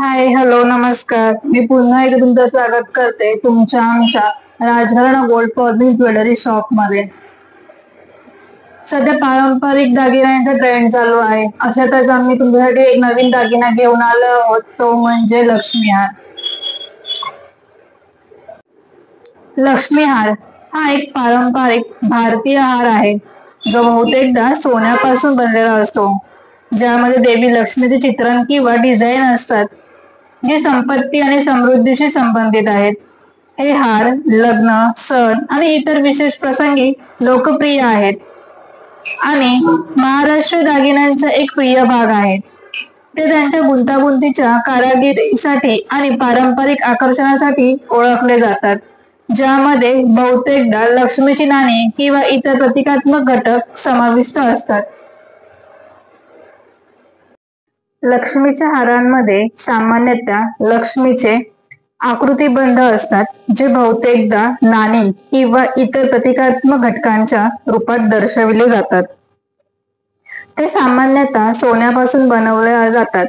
हाय, hello, नमस्कार. मी पुन्हा एकदा तुमचं स्वागत करते तुमच्या आमच्या Rajgharana gold forming jewellery shop मध्ये. सध्या पारंपरिक दागिन्यांचा ट्रेंड चालू आहे. अशातच आम्ही तुमच्यासाठी एक नवीन दागिना घेऊन आलो आहोत, तो म्हणजे लक्ष्मी हार. लक्ष्मी हार हा एक पारंपरिक भारतीय हार आहे, जो बहुतेकदा सोन्यापासून बनलेला असतो, ज्यामध्ये देवी लक्ष्मीचे चित्रण किंवा डिझाईन असतात, जी संपत्ती आणि समृद्धीशी संबंधित आहेत. हे हार लग्न, सण आणि इतर विशेष प्रसंगी लोकप्रिय आहेत आणि महाराष्ट्र दागिन्यांचा एक प्रिय भाग आहेत. ते त्यांच्या गुंतागुंतीच्या कारागिरीसाठी आणि पारंपरिक आकर्षणासाठी ओळखले जातात, ज्यामध्ये बहुतेकदा लक्ष्मीची नाणी किंवा इतर प्रतिकात्मक घटक समाविष्ट असतात. लक्ष्मीच्या हारांमध्ये सामान्यतः लक्ष्मीचे आकृतिबंध असतात, जे बहुतेकदा नाणी किंवा इतर प्रतिकात्मक घटकांच्या रूपात दर्शविले जातात. ते सामान्यतः सोन्यापासून बनवले जातात,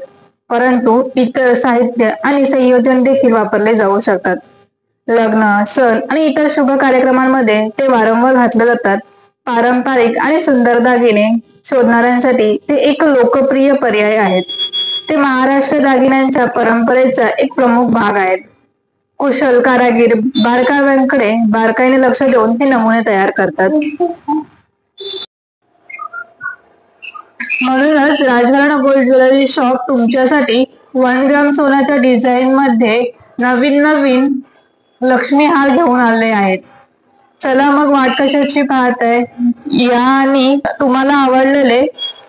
परंतु इतर साहित्य आणि संयोजन देखील वापरले जाऊ शकतात. लग्न, सण आणि इतर शुभ कार्यक्रमांमध्ये ते वारंवार घातले जातात. पारंपरिक आणि सुंदर दागिने शोधणाऱ्यांसाठी ते एक लोकप्रिय पर्याय आहेत. ते महाराष्ट्र दागिन्यांच्या परंपरेचा एक प्रमुख भाग आहेत. कुशल कारागीर बारकाव्यांकडे बारकाईने लक्ष देऊन हे नमुने तयार करतात. म्हणूनच राजघराणा गोल्ड ज्वेलरी शॉप तुमच्यासाठी 1 ग्राम सोन्याच्या डिझाईन मध्ये नवीन नवीन लक्ष्मी हार घेऊन आले आहेत. चला मग वाट कशाची पाहताय, या आणि तुम्हाला आवडलेले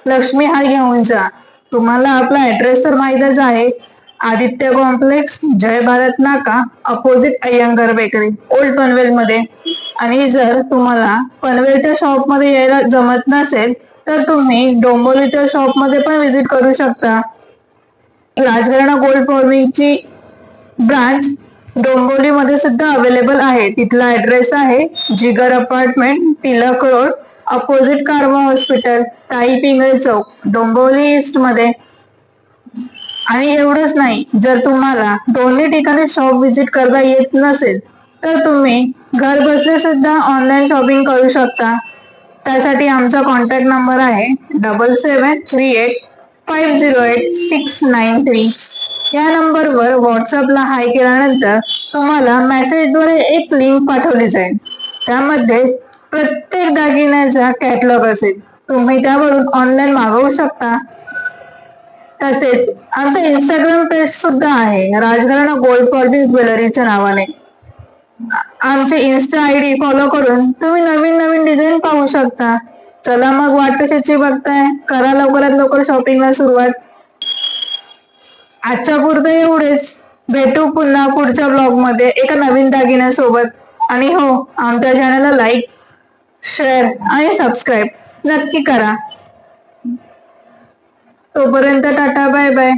लक्ष्मी हार घेऊन जा. तुम्हाला आपला ऍड्रेस तर माहीतच आहे, आदित्य कॉम्प्लेक्स, जय भारत नाका, opposite Iyengar bakery, old Panvel मध्ये. आणि जर तुम्हाला पनवेलच्या शॉप मध्ये यायला जमत नसेल तर तुम्ही डोंबिवलीच्या शॉप मध्ये पण व्हिजिट करू शकता. राजघराणा गोल्ड फॉर्मिंगची ब्रांच डोंबिवली मध्ये सुद्धा अवेलेबल आहे. तिथला ऍड्रेस आहे Jigar apartment, Tilak road, opposite Karma hospital, Tai Pingle चौक, डोंबिवली ईस्ट मध्ये. आणि एवढंच नाही, जर तुम्हाला दोन्ही ठिकाणी शॉप व्हिजिट करता येत नसेल तर तुम्ही घर बसले सुद्धा ऑनलाईन शॉपिंग करू शकता. त्यासाठी आमचा कॉन्टॅक्ट नंबर आहे 7738508693. या नंबरवर व्हॉट्सअपला हाय केल्यानंतर तुम्हाला मेसेजद्वारे एक लिंक पाठवली जाईल. त्यामध्ये प्रत्येक दागिन्याचा कॅटलॉग असेल. तुम्ही त्यावरून ऑनलाईन मागवू शकता. तसेच आमचं इंस्टाग्राम पेज सुद्धा आहे, राजघराणा गोल्ड फॉर्मिंग ज्वेलरीच्या नावाने. आमचे इन्स्टा आयडी फॉलो करून तुम्ही नवीन नवीन डिझाईन पाहू शकता. चला मग वाट कशाची बघताय, करा लवकरात लवकर शॉपिंगला सुरुवात. आजच्या पुरतं एवढेच. भेटू पुन्हा पुढच्या ब्लॉग मध्ये एका नवीन दागिन्यासोबत. आणि हो, आमच्या चॅनलला लाईक, शेअर आणि सबस्क्राईब नक्की करा. तोपर्यंत टाटा, बाय बाय.